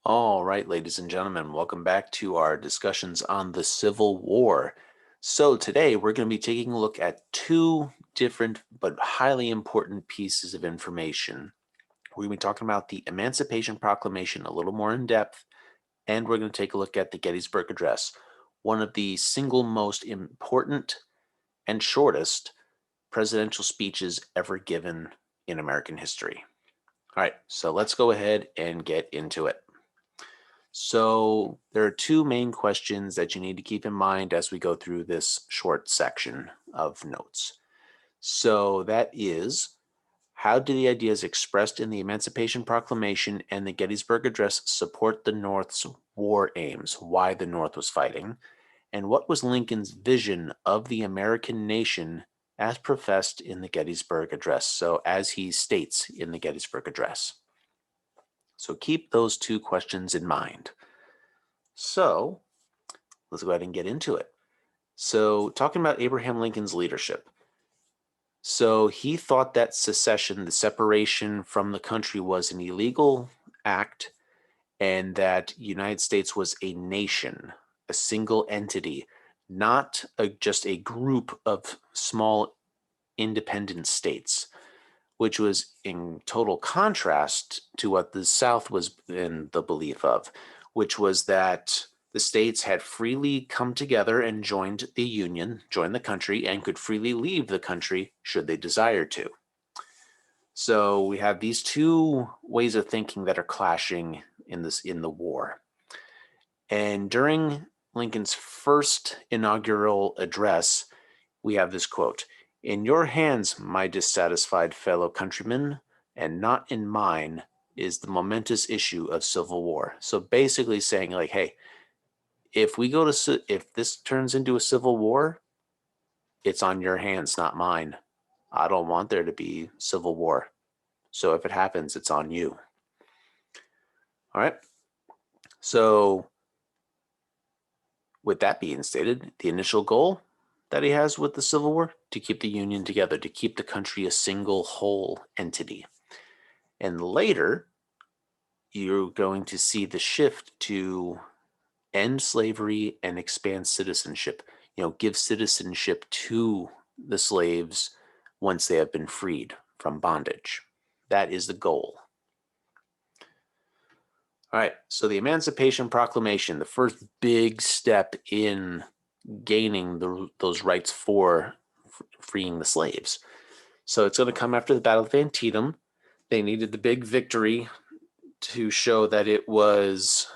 All right, ladies and gentlemen, welcome back to our discussions on the Civil War. So, today we're going to be taking a look at two different but highly important pieces of information. We're going to be talking about the Emancipation Proclamation a little more in depth, and we're going to take a look at the Gettysburg Address, one of the single most important and shortest presidential speeches ever given in American history. All right, so let's go ahead and get into it. So there are two main questions that you need to keep in mind as we go through this short section of notes. So that is, how do the ideas expressed in the Emancipation Proclamation and the Gettysburg Address support the North's war aims, why the North was fighting, and what was Lincoln's vision of the American nation as professed in the Gettysburg Address, so as he states in the Gettysburg Address. So keep those two questions in mind. So let's go ahead and get into it. So, talking about Abraham Lincoln's leadership. So, he thought that secession, the separation from the country, was an illegal act and that United States was a nation, a single entity, not just a group of small independent states, which was in total contrast to what the South was in the belief of, which was that the states had freely come together and joined the Union, joined the country, and could freely leave the country should they desire to. So we have these two ways of thinking that are clashing in the war. And during Lincoln's first inaugural address, we have this quote: "In your hands, my dissatisfied fellow countrymen, and not in mine, is the momentous issue of civil war." So basically saying like, hey, if this turns into a civil war, it's on your hands, not mine. I don't want there to be civil war. So if it happens, it's on you. All right. So with that being stated, the initial goal that he has with the Civil War, to keep the Union together, to keep the country a single whole entity. And later, you're going to see the shift to end slavery and expand citizenship. Give citizenship to the slaves once they have been freed from bondage. That is the goal. All right, so the Emancipation Proclamation, the first big step in gaining those rights for freeing the slaves. So it's going to come after the Battle of Antietam. They needed the big victory to show that it was,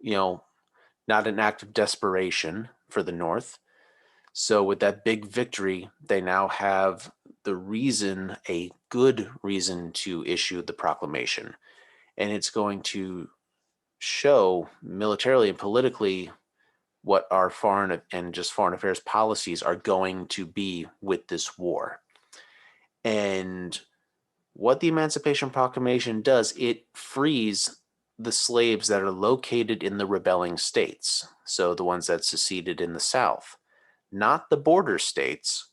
not an act of desperation for the North. So with that big victory, they now have a good reason to issue the proclamation. And it's going to show militarily and politically what our foreign affairs policies are going to be with this war. And what the Emancipation Proclamation does, it frees the slaves that are located in the rebelling states, so the ones that seceded in the South, not the border states.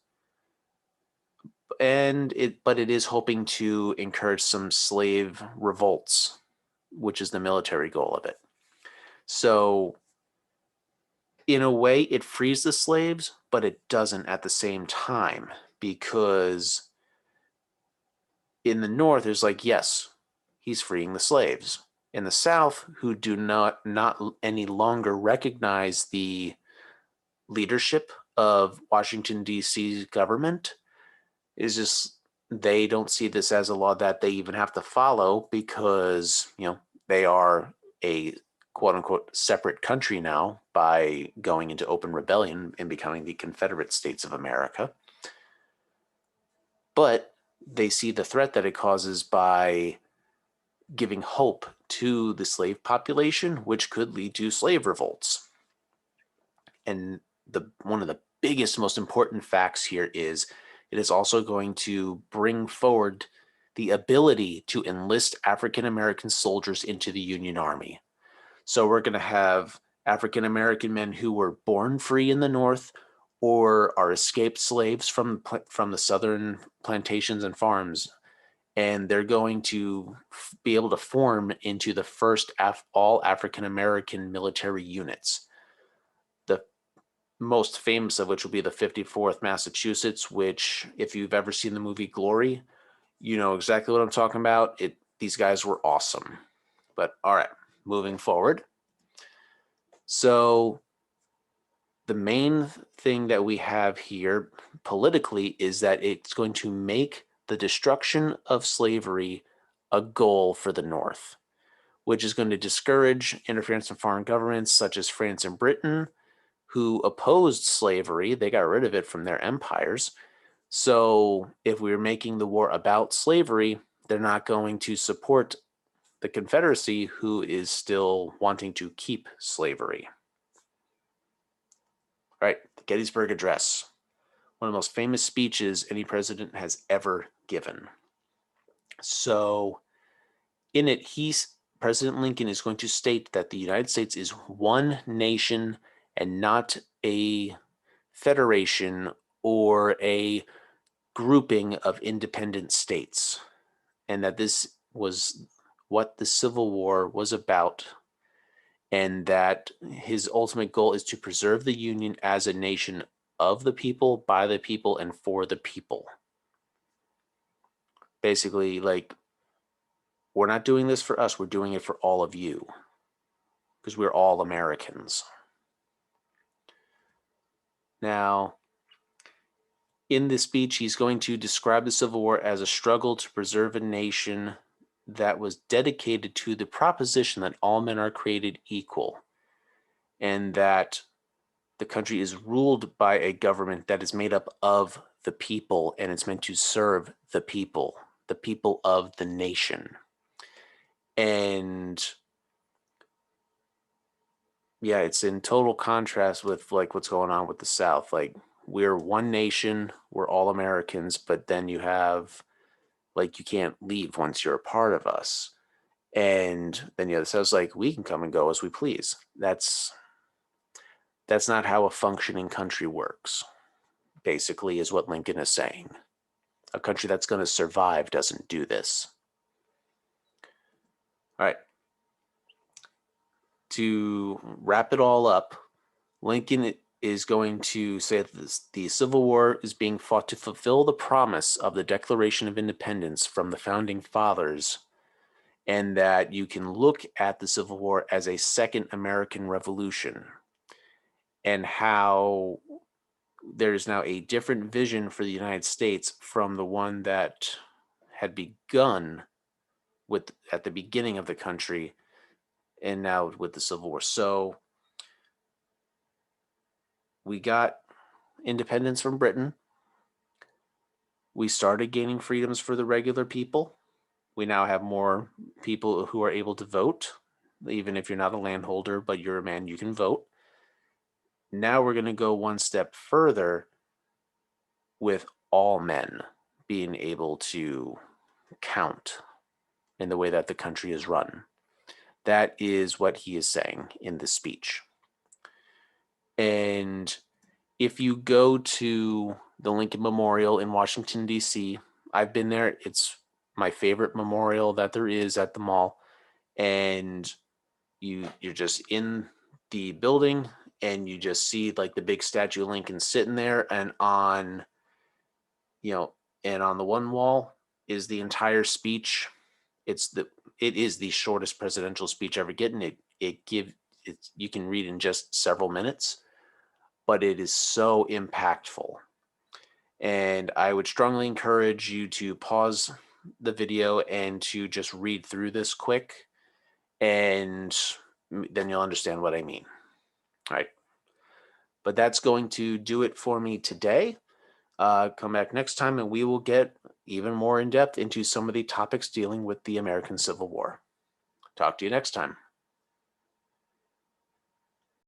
But it is hoping to encourage some slave revolts, which is the military goal of it. So in a way, it frees the slaves, but it doesn't at the same time, because in the North, there's like, yes, he's freeing the slaves. In the South, who do not any longer recognize the leadership of Washington, D.C.'s government, is just, they don't see this as a law that they even have to follow, because, they are a quote unquote separate country now by going into open rebellion and becoming the Confederate States of America. But they see the threat that it causes by giving hope to the slave population, which could lead to slave revolts. And one of the biggest, most important facts here is it is also going to bring forward the ability to enlist African American soldiers into the Union Army. So we're going to have African American men who were born free in the North or are escaped slaves from the southern plantations and farms, and they're going to be able to form into the first all African American military units. The most famous of which will be the 54th Massachusetts, which, if you've ever seen the movie Glory, you know exactly what I'm talking about. These guys were awesome. But all right, moving forward. So the main thing that we have here politically is that it's going to make the destruction of slavery a goal for the North, which is going to discourage interference from foreign governments such as France and Britain, who opposed slavery. They got rid of it from their empires. So if we're making the war about slavery, they're not going to support the Confederacy, who is still wanting to keep slavery. All right, the Gettysburg Address, one of the most famous speeches any president has ever given. So in it, President Lincoln is going to state that the United States is one nation and not a federation or a grouping of independent states, and that this was what the Civil War was about, and that his ultimate goal is to preserve the Union as a nation of the people, by the people, and for the people. Basically, like, we're not doing this for us, we're doing it for all of you, because we're all Americans. Now, in this speech, he's going to describe the Civil War as a struggle to preserve a nation that was dedicated to the proposition that all men are created equal, and that the country is ruled by a government that is made up of the people, and it's meant to serve the people of the nation. And yeah, it's in total contrast with like what's going on with the South. Like, we're one nation, we're all Americans, but then you have, like, you can't leave once you're a part of us. And then the South's like, we can come and go as we please. That's not how a functioning country works, basically, is what Lincoln is saying. A country that's going to survive doesn't do this. All right. To wrap it all up, Lincoln is going to say that the Civil War is being fought to fulfill the promise of the Declaration of Independence from the Founding Fathers, and that you can look at the Civil War as a second American Revolution, and how there's now a different vision for the United States from the one that had begun at the beginning of the country, and now with the Civil War. So we got independence from Britain. We started gaining freedoms for the regular people. We now have more people who are able to vote. Even if you're not a landholder, but you're a man, you can vote. Now we're going to go one step further with all men being able to count in the way that the country is run. That is what he is saying in this speech. And if you go to the Lincoln Memorial in Washington, D.C., I've been there. It's my favorite memorial that there is at the mall. And you're just in the building, and you just see like the big statue of Lincoln sitting there, and on the one wall is the entire speech. It is the shortest presidential speech ever given. You can read in just several minutes, but it is so impactful. And I would strongly encourage you to pause the video and to just read through this quick, and then you'll understand what I mean. All right. But that's going to do it for me today. Come back next time and we will get even more in depth into some of the topics dealing with the American Civil War. Talk to you next time.